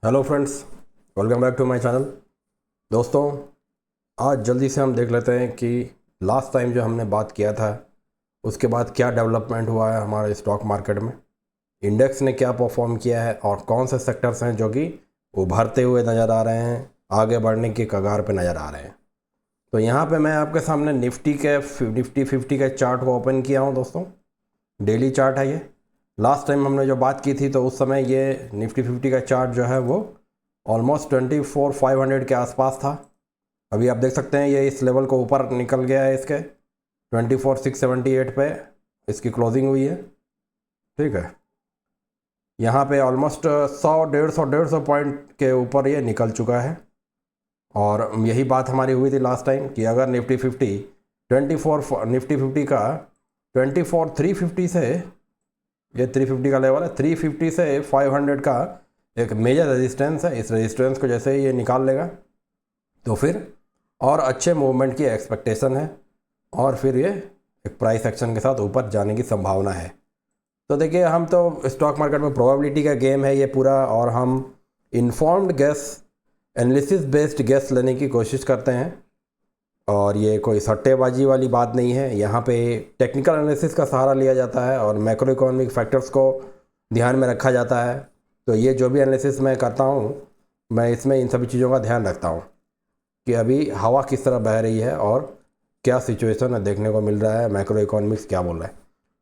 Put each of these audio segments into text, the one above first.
Hello friends, welcome back to my channel. दोस्तों, आज जल्दी से हम देख लेते हैं कि लास्ट टाइम जो हमने बात किया था उसके बाद क्या डेवलपमेंट हुआ है हमारे स्टॉक मार्केट में, इंडेक्स ने क्या परफॉर्म किया है और कौन से सेक्टर्स हैं जो कि उभरते हुए नज़र आ रहे हैं, आगे बढ़ने की कगार पे नज़र आ रहे हैं। तो यहाँ पे मैं आपके सामने निफ्टी 50 के चार्ट को ओपन किया हूँ। दोस्तों, डेली चार्ट है ये। लास्ट टाइम हमने जो बात की थी तो उस समय ये निफ्टी 50 का चार्ट जो है वो ऑलमोस्ट 24,500 के आसपास था। अभी आप देख सकते हैं ये इस लेवल को ऊपर निकल गया है, इसके 24,678 पे इसकी क्लोजिंग हुई है। ठीक है, यहाँ पे ऑलमोस्ट 100 150 पॉइंट के ऊपर ये निकल चुका है। और यही बात हमारी हुई थी लास्ट टाइम कि अगर निफ्टी 50 का 24,350 से, ये 350 का लेवल है, 350 से 500 का एक मेजर रेजिस्टेंस है। इस रेजिस्टेंस को जैसे ही ये निकाल लेगा तो फिर और अच्छे मूवमेंट की एक्सपेक्टेशन है और फिर ये एक प्राइस एक्शन के साथ ऊपर जाने की संभावना है। तो देखिए, हम तो स्टॉक मार्केट में प्रोबेबिलिटी का गेम है ये पूरा, और हम informed guess, analysis based guess लेने की कोशिश करते हैं। और ये कोई सट्टेबाजी वाली बात नहीं है। यहाँ पे टेक्निकल एनालिसिस का सहारा लिया जाता है और मैक्रो इकोनॉमिक फैक्टर्स को ध्यान में रखा जाता है। तो ये जो भी एनालिसिस मैं करता हूँ, मैं इसमें इन सभी चीज़ों का ध्यान रखता हूँ कि अभी हवा किस तरह बह रही है और क्या सिचुएशन है देखने को मिल रहा है, मैक्रो इकोनॉमिक्स क्या बोल रहा है।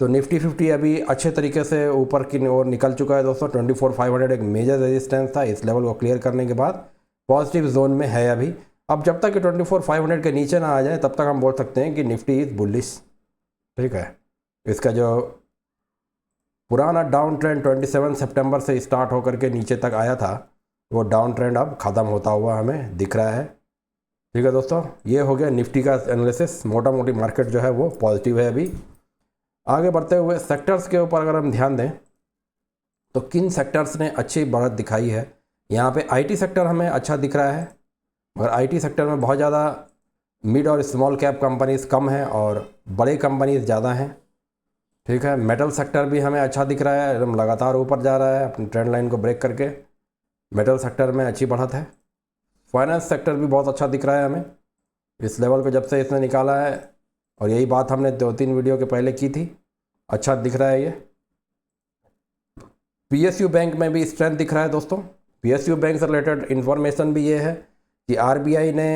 तो निफ्टी 50 अभी अच्छे तरीके से ऊपर की ओर निकल चुका है। दोस्तों, 24,500 एक मेजर रेजिस्टेंस था। इस लेवल को क्लियर करने के बाद पॉजिटिव जोन में है अभी। अब जब तक कि 24,500 के नीचे ना आ जाए तब तक हम बोल सकते हैं कि निफ्टी इज़ बुलिश। ठीक है, इसका जो पुराना डाउन ट्रेंड 27 सितंबर से स्टार्ट होकर के नीचे तक आया था, वो डाउन ट्रेंड अब ख़त्म होता हुआ हमें दिख रहा है। ठीक है दोस्तों, ये हो गया निफ्टी का एनालिसिस। मोटा मोटी मार्केट जो है वो पॉजिटिव है अभी। आगे बढ़ते हुए सेक्टर्स के ऊपर अगर हम ध्यान दें तो किन सेक्टर्स ने अच्छी बढ़त दिखाई है। यहाँ पे आईटी सेक्टर हमें अच्छा दिख रहा है, मगर आईटी सेक्टर में बहुत ज़्यादा मिड और स्मॉल कैप कंपनीज़ कम हैं और बड़े कंपनीज़ ज़्यादा हैं। ठीक है, मेटल सेक्टर भी हमें अच्छा दिख रहा है, एकदम लगातार ऊपर जा रहा है अपनी ट्रेंड लाइन को ब्रेक करके। मेटल सेक्टर में अच्छी बढ़त है। फाइनेंस सेक्टर भी बहुत अच्छा दिख रहा है हमें, इस लेवल को जब से इसने निकाला है, और यही बात हमने 2-3 वीडियो के पहले की थी। अच्छा दिख रहा है ये। पीएसयू बैंक में भी स्ट्रेंथ दिख रहा है। दोस्तों, पीएसयू बैंक से रिलेटेड इन्फॉर्मेशन भी ये है कि आरबीआई ने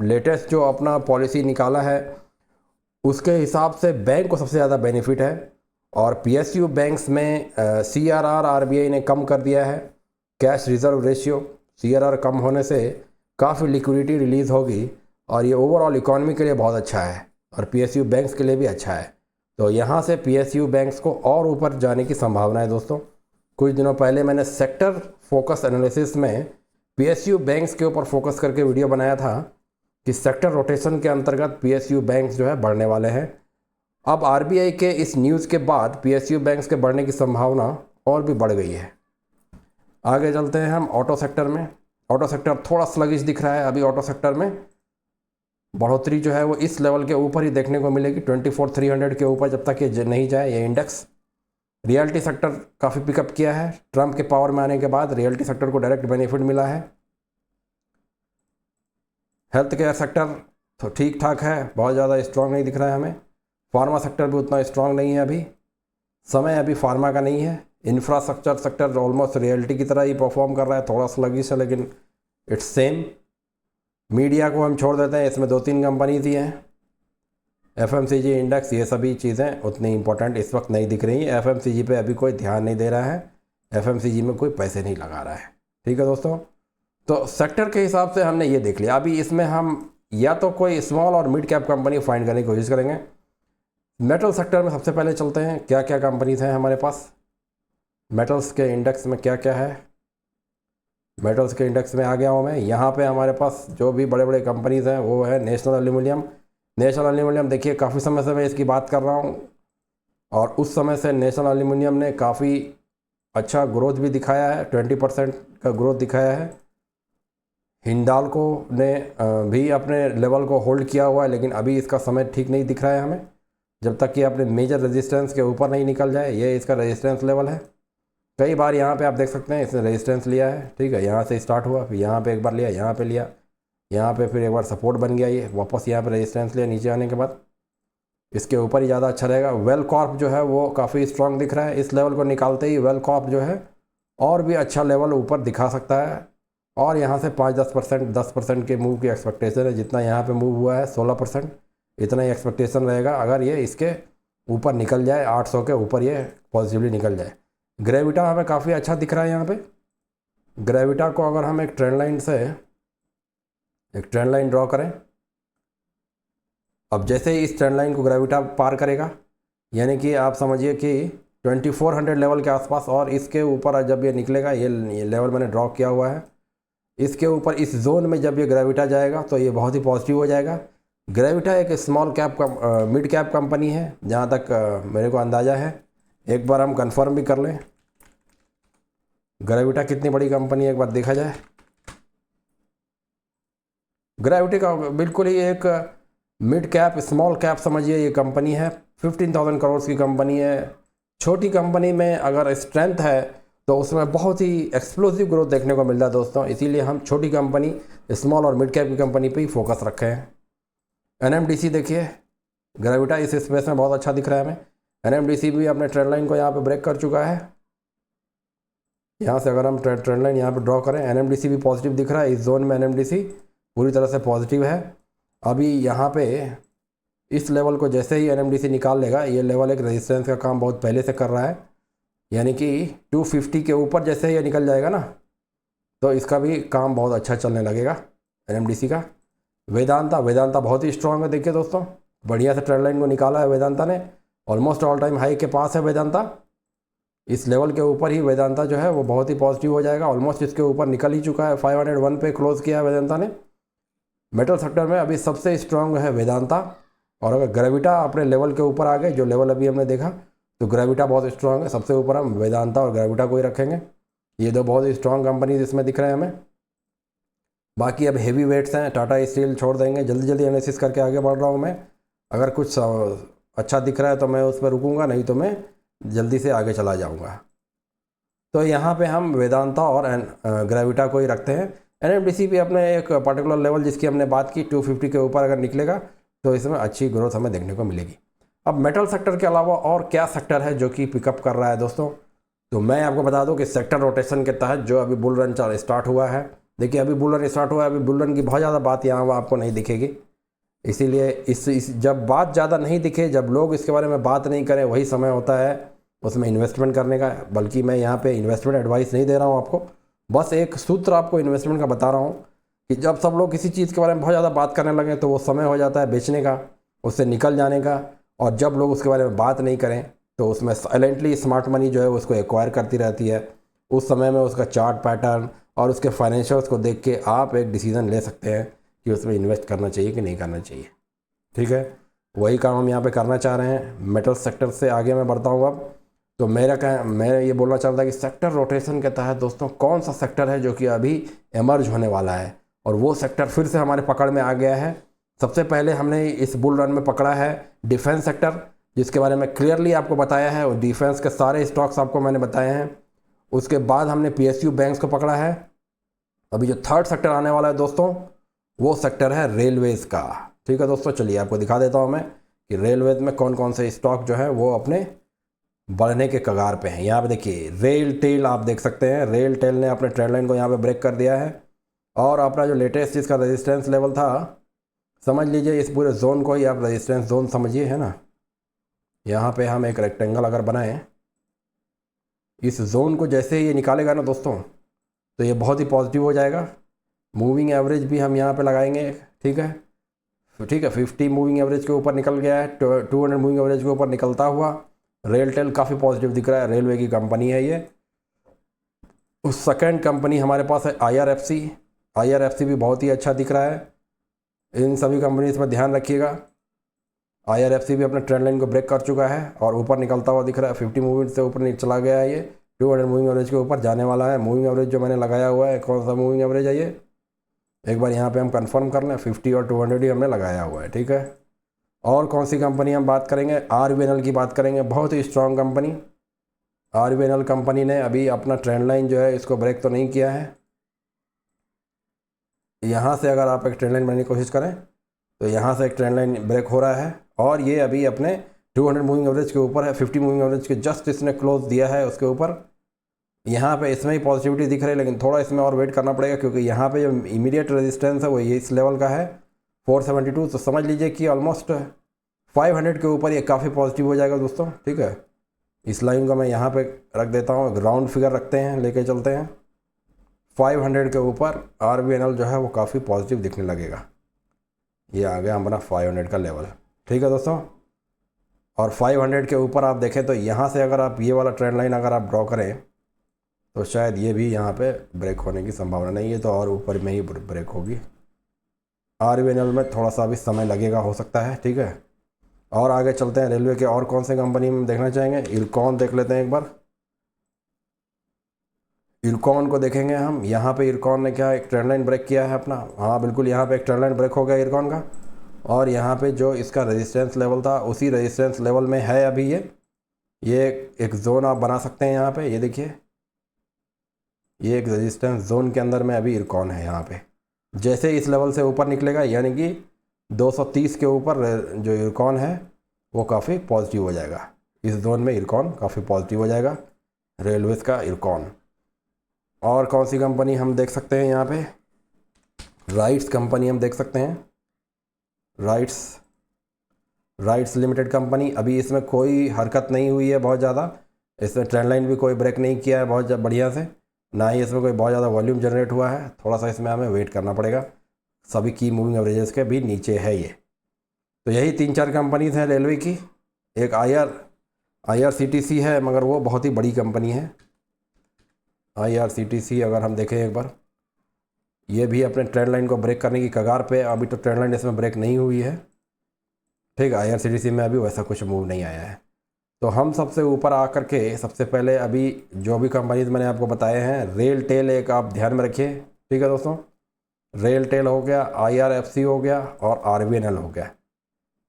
लेटेस्ट जो अपना पॉलिसी निकाला है उसके हिसाब से बैंक को सबसे ज़्यादा बेनिफिट है। और पीएसयू बैंक्स में सीआरआर आरबीआई ने कम कर दिया है, कैश रिजर्व रेशियो। सीआरआर कम होने से काफ़ी लिक्विडिटी रिलीज़ होगी और ये ओवरऑल इकॉनमी के लिए बहुत अच्छा है और पीएसयू बैंक्स के लिए भी अच्छा है। तो यहाँ से पीएसयू बैंक्स को और ऊपर जाने की संभावना है। दोस्तों, कुछ दिनों पहले मैंने सेक्टर फोकस एनालिसिस में पीएसयू बैंक्स के ऊपर फोकस करके वीडियो बनाया था कि सेक्टर रोटेशन के अंतर्गत पीएसयू बैंक्स जो है बढ़ने वाले हैं। अब आरबीआई के इस न्यूज़ के बाद पीएसयू बैंक्स के बढ़ने की संभावना और भी बढ़ गई है। आगे चलते हैं हम ऑटो सेक्टर में। ऑटो सेक्टर थोड़ा स्लगिश दिख रहा है अभी। ऑटो सेक्टर में बढ़ोतरी जो है वो इस लेवल के ऊपर ही देखने को मिलेगी, 24,300 के ऊपर जब तक ये नहीं जाए ये इंडेक्स। रियल्टी सेक्टर काफ़ी पिकअप किया है। ट्रंप के पावर में आने के बाद रियल्टी सेक्टर को डायरेक्ट बेनिफिट मिला है। हेल्थ केयर सेक्टर तो ठीक ठाक है, बहुत ज़्यादा स्ट्रांग नहीं दिख रहा है हमें। फार्मा सेक्टर भी उतना स्ट्रांग नहीं है अभी, समय अभी फार्मा का नहीं है। इंफ्रास्ट्रक्चर सेक्टर ऑलमोस्ट रियल्टी की तरह ही परफॉर्म कर रहा है, थोड़ा स्लगिश है लेकिन इट्स सेम। मीडिया को हम छोड़ देते हैं, इसमें 2-3 कंपनीज ही हैं। एफएमसीजी इंडेक्स, ये सभी चीज़ें उतनी इंपॉर्टेंट इस वक्त नहीं दिख रही हैं। एफएमसीजी पे अभी कोई ध्यान नहीं दे रहा है, एफएमसीजी में कोई पैसे नहीं लगा रहा है। ठीक है दोस्तों, तो सेक्टर के हिसाब से हमने ये देख लिया। अभी इसमें हम या तो कोई स्मॉल और मिड कैप कंपनी फाइंड करने की कोशिश करेंगे। मेटल सेक्टर में सबसे पहले चलते हैं, क्या क्या कंपनीज हैं हमारे पास। मेटल्स के इंडेक्स में क्या क्या है, मेटल्स के इंडेक्स में आ गया हूँ मैं। यहाँ पे हमारे पास जो भी बड़े बड़े कंपनीज हैं वो है नेशनल एल्यूमिनियम। नेशनल एल्यूमिनियम देखिए, काफ़ी समय से मैं इसकी बात कर रहा हूँ और उस समय से नेशनल एल्यूमिनियम ने काफ़ी अच्छा ग्रोथ भी दिखाया है, 20% का ग्रोथ दिखाया है। हिंडाल्को ने भी अपने लेवल को होल्ड किया हुआ है, लेकिन अभी इसका समय ठीक नहीं दिख रहा है हमें, जब तक कि अपने मेजर रेजिस्टेंस के ऊपर नहीं निकल जाए। ये इसका रेजिस्टेंस लेवल है। कई बार यहाँ पे आप देख सकते हैं इसने रेजिस्टेंस लिया है, ठीक है, यहाँ से स्टार्ट हुआ, फिर यहाँ पे एक बार लिया, यहाँ पे लिया, यहाँ पे फिर एक बार सपोर्ट बन गया, ये वापस यहाँ पे रेजिस्टेंस लिया नीचे आने के बाद, इसके ऊपर ही ज़्यादा अच्छा रहेगा। वेल कॉर्प जो है वो काफ़ी स्ट्रांग दिख रहा है, इस लेवल को निकालते ही वेल कॉर्प जो है और भी अच्छा लेवल ऊपर दिखा सकता है, और यहाँ से 5-10% के मूव की एक्सपेक्टेशन है। जितना यहाँ पे मूव हुआ है 16%, इतना ही एक्सपेक्टेशन रहेगा अगर ये इसके ऊपर निकल जाए, 800 के ऊपर ये पॉजिटिवली निकल जाए। ग्रेविटा हमें काफ़ी अच्छा दिख रहा है यहाँ पे। ग्रेविटा को अगर हम एक ट्रेंड लाइन से एक ट्रेंड लाइन ड्रॉ करें, अब जैसे ही इस ट्रेंड लाइन को ग्रेविटा पार करेगा, यानी कि आप समझिए कि 2400 लेवल के आसपास, और इसके ऊपर जब ये निकलेगा, ये लेवल मैंने ड्रॉ किया हुआ है, इसके ऊपर इस जोन में जब ये ग्रेविटा जाएगा तो ये बहुत ही पॉजिटिव हो जाएगा। ग्रेविटा एक small cap mid cap company है जहाँ तक मेरे को अंदाज़ा है, एक बार हम कंफर्म भी कर लें ग्रेविटा कितनी बड़ी कंपनी है, एक बार देखा जाए। ग्रेविटी का बिल्कुल ही एक मिड कैप स्मॉल कैप समझिए ये कंपनी है, 15,000 करोड़ की कंपनी है। छोटी कंपनी में अगर स्ट्रेंथ है तो उसमें बहुत ही एक्सप्लोसिव ग्रोथ देखने को मिलता है दोस्तों, इसीलिए हम छोटी कंपनी स्मॉल और मिड कैप की कंपनी पे ही फोकस रखे हैं। एनएमडीसी देखिए, ग्रेविटा इस स्पेस में बहुत अच्छा दिख रहा है हमें। एनएमडीसी भी अपने ट्रेंड लाइन को यहाँ पे ब्रेक कर चुका है। यहाँ से अगर हम ट्रेंड लाइन यहाँ पे ड्रॉ करें, एनएमडीसी भी पॉजिटिव दिख रहा है, इस जोन में एनएमडीसी पूरी तरह से पॉजिटिव है। अभी यहाँ पे इस लेवल को जैसे ही एनएमडीसी निकाल लेगा, ये लेवल एक रेजिस्टेंस का काम बहुत पहले से कर रहा है, यानी कि 250 के ऊपर जैसे ही ये निकल जाएगा ना, तो इसका भी काम बहुत अच्छा चलने लगेगा एनएमडीसी का। वेदांता बहुत ही स्ट्रांग है, देखिए दोस्तों, बढ़िया से ट्रेंड लाइन को निकाला है वेदांता ने, ऑलमोस्ट ऑल टाइम हाई के पास है वेदांता। इस लेवल के ऊपर ही वेदांता जो है वो बहुत ही पॉजिटिव हो जाएगा, ऑलमोस्ट इसके ऊपर निकल ही चुका है, 501 पे क्लोज किया है वेदांता ने। मेटल सेक्टर में अभी सबसे स्ट्रांग है वेदांता, और अगर ग्रेविटा अपने लेवल के ऊपर आ गए, जो लेवल अभी हमने देखा, तो ग्रेविटा बहुत स्ट्रांग है, सबसे ऊपर हम वेदांता और ग्रेविटा को ही रखेंगे। ये दो बहुत स्ट्रांग कंपनीज इसमें दिख रहे हैं हमें। बाकी अब हेवी वेट्स हैं, टाटा स्टील छोड़ देंगे, जल्दी जल्दी एनालिसिस करके आगे बढ़ रहा हूँ मैं। अगर कुछ अच्छा दिख रहा है तो मैं उस पर रुकूँगा, नहीं तो मैं जल्दी से आगे चला जाऊँगा। तो यहाँ पे हम वेदांता और ग्रेविटा को ही रखते हैं। एनएमडीसी भी अपने एक पर्टिकुलर लेवल जिसकी हमने बात की 250 के ऊपर अगर निकलेगा तो इसमें अच्छी ग्रोथ हमें देखने को मिलेगी। अब मेटल सेक्टर के अलावा और क्या सेक्टर है जो कि पिकअप कर रहा है दोस्तों, तो मैं आपको बता दूं कि सेक्टर रोटेशन के तहत जो अभी बुल रन स्टार्ट हुआ है, देखिए अभी बुल रन स्टार्ट हुआ है, अभी बुल रन की बहुत ज़्यादा बात यहाँ आपको नहीं दिखेगी, इसीलिए इस जब बात ज़्यादा नहीं दिखे, जब लोग इसके बारे में बात नहीं करें, वही समय होता है उसमें इन्वेस्टमेंट करने का। बल्कि मैं यहाँ पे इन्वेस्टमेंट एडवाइस नहीं दे रहा हूँ आपको, बस एक सूत्र आपको इन्वेस्टमेंट का बता रहा हूँ कि जब सब लोग किसी चीज़ के बारे में बहुत ज़्यादा बात करने लगे तो वो समय हो जाता है बेचने का, उससे निकल जाने का, और जब लोग उसके बारे में बात नहीं करें तो उसमें साइलेंटली स्मार्ट मनी जो है उसको एक्वायर करती रहती है। उस समय में उसका चार्ट पैटर्न और उसके फाइनेंशियल्स को देख के आप एक डिसीज़न ले सकते हैं कि उसमें इन्वेस्ट करना चाहिए कि नहीं करना चाहिए। ठीक है, वही काम हम यहाँ पे करना चाह रहे हैं। मेटल सेक्टर से आगे मैं बढ़ता हूँ अब। तो मैं ये बोलना चाहता कि सेक्टर रोटेशन के तहत दोस्तों कौन सा सेक्टर है जो कि अभी एमर्ज होने वाला है, और वो सेक्टर फिर से हमारे पकड़ में आ गया है। सबसे पहले हमने इस बुल रन में पकड़ा है डिफेंस सेक्टर, जिसके बारे में क्लियरली आपको बताया है, और डिफेंस के सारे स्टॉक्स आपको मैंने बताए हैं। उसके बाद हमने PSU बैंक्स को पकड़ा है। अभी जो थर्ड सेक्टर आने वाला है दोस्तों, वो सेक्टर है रेलवेज़ का। ठीक है दोस्तों, चलिए आपको दिखा देता हूँ मैं कि रेलवेज़ में कौन कौन से स्टॉक जो है वो अपने बढ़ने के कगार पे हैं। यहाँ पे देखिए रेल टेल आप देख सकते हैं, रेल टेल ने अपने ट्रेंड लाइन को यहाँ पे ब्रेक कर दिया है, और अपना जो लेटेस्ट इसका रेजिस्टेंस लेवल था, समझ लीजिए इस पूरे जोन को ही आप रेजिस्टेंस जोन समझिए, है ना। यहाँ पे हम एक रेक्टेंगल अगर बनाएं, इस जोन को जैसे ही ये निकालेगा ना दोस्तों, तो ये बहुत ही पॉजिटिव हो जाएगा। मूविंग एवरेज भी हम यहाँ पे लगाएंगे, ठीक है 50 मूविंग एवरेज के ऊपर निकल गया है, 200 मूविंग एवरेज के ऊपर निकलता हुआ रेल टेल काफ़ी पॉजिटिव दिख रहा है, रेलवे की कंपनी है ये। उस सेकेंड कंपनी हमारे पास है IRFC भी बहुत ही अच्छा दिख रहा है। इन सभी कंपनीज पर ध्यान रखिएगा। IRFC भी अपने ट्रेंड लाइन को ब्रेक कर चुका है और ऊपर निकलता हुआ दिख रहा है, 50 मूविंग से ऊपर चला गया है, ये 200 मूविंग एवरेज के ऊपर जाने वाला है। मूविंग एवरेज जो मैंने लगाया हुआ है, कौन सा मूविंग एवरेज है ये, एक बार यहाँ पे हम कंफर्म कर लें, 50 और 200 ही हमने लगाया हुआ है। ठीक है, और कौन सी कंपनी हम बात करेंगे, RVNL की बात करेंगे, बहुत ही स्ट्रांग कंपनी। RVNL कंपनी ने अभी अपना ट्रेंड लाइन जो है इसको ब्रेक तो नहीं किया है। यहाँ से अगर आप एक ट्रेंड लाइन बनाने की कोशिश करें तो यहाँ से एक ट्रेंड लाइन ब्रेक हो रहा है और ये अभी अपने 200 मूविंग एवरेज के ऊपर है, 50 मूविंग एवरेज के जस्ट इसने क्लोज दिया है उसके ऊपर। यहाँ पे इसमें ही पॉजिटिविटी दिख रही है, लेकिन थोड़ा इसमें और वेट करना पड़ेगा क्योंकि यहाँ पे जो इमीडिएट रेजिस्टेंस है वो ये इस लेवल का है 472। तो समझ लीजिए कि ऑलमोस्ट 500 के ऊपर ये काफ़ी पॉजिटिव हो जाएगा दोस्तों, ठीक है। इस लाइन को मैं यहाँ पे रख देता हूँ, ग्राउंड फिगर रखते हैं, लेके चलते हैं। 500 के ऊपर RVNL जो है वो काफ़ी पॉजिटिव दिखने लगेगा। ये आ गया हमारा 500 का लेवल, ठीक है दोस्तों। और 500 के ऊपर आप देखें तो यहाँ से अगर आप ये वाला ट्रेंड लाइन अगर आप ड्रॉ करें तो शायद ये भी यहाँ पे ब्रेक होने की संभावना नहीं है, तो और ऊपर में ही ब्रेक होगी। RVNL में थोड़ा सा भी समय लगेगा, हो सकता है, ठीक है। और आगे चलते हैं, रेलवे के और कौन से कंपनी में देखना चाहेंगे। इरकॉन देख लेते हैं एक बार। इरकॉन को देखेंगे हम। यहाँ पे इरकॉन ने क्या एक ट्रेंड लाइन ब्रेक किया है अपना, हाँ बिल्कुल, यहाँ पे एक ट्रेंड लाइन ब्रेक हो गया इरकॉन का। और यहाँ पे जो इसका रेजिस्टेंस लेवल था उसी रेजिस्टेंस लेवल में है अभी ये एक जोन आप बना सकते हैं यहाँ पे। ये देखिए, ये एक रेजिस्टेंस जोन के अंदर में अभी इरकॉन है यहाँ पे। जैसे इस लेवल से ऊपर निकलेगा यानी कि 230 के ऊपर जो इरकॉन है वो काफ़ी पॉजिटिव हो जाएगा। इस जोन में इरकॉन काफ़ी पॉजिटिव हो जाएगा, रेलवेज़ का इरकॉन। और कौन सी कंपनी हम देख सकते हैं यहाँ पे, राइट्स कंपनी हम देख सकते हैं। राइट्स लिमिटेड कंपनी, अभी इसमें कोई हरकत नहीं हुई है बहुत ज़्यादा। इसमें ट्रेंड लाइन भी कोई ब्रेक नहीं किया है बहुत बढ़िया से, ना ही इसमें कोई बहुत ज़्यादा वॉल्यूम जनरेट हुआ है। थोड़ा सा इसमें हमें वेट करना पड़ेगा, सभी की मूविंग एवरेजेस के भी नीचे है ये। तो यही 3-4 कंपनीज हैं रेलवे की। एक IRCTC है, मगर वो बहुत ही बड़ी कंपनी है। IRCTC अगर हम देखें एक बार, ये भी अपने ट्रेंड लाइन को ब्रेक करने की कगार पे, अभी तो ट्रेंड लाइन इसमें ब्रेक नहीं हुई है, ठीक। IRCTC में अभी वैसा कुछ मूव नहीं आया है। तो हम सबसे ऊपर आकर के सबसे पहले अभी जो भी कंपनीज मैंने आपको बताए हैं, रेल टेल एक आप ध्यान में रखिए, ठीक है दोस्तों। रेल टेल हो गया, IRFC हो गया और RVNL हो गया।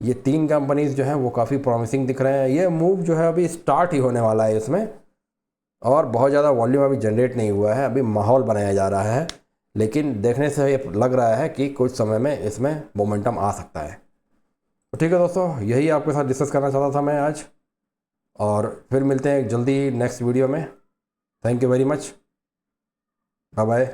ये 3 कंपनीज जो हैं वो काफ़ी प्रॉमिसिंग दिख रहे हैं। ये मूव जो है अभी स्टार्ट ही होने वाला है इसमें, और बहुत ज़्यादा वॉल्यूम अभी जनरेट नहीं हुआ है, अभी माहौल बनाया जा रहा है। लेकिन देखने से ये लग रहा है कि कुछ समय में इसमें मोमेंटम आ सकता है। तो ठीक है दोस्तों, यही आपके साथ डिस्कस करना चाहता था मैं आज, और फिर मिलते हैं जल्दी नेक्स्ट वीडियो में। Thank you very much, bye bye.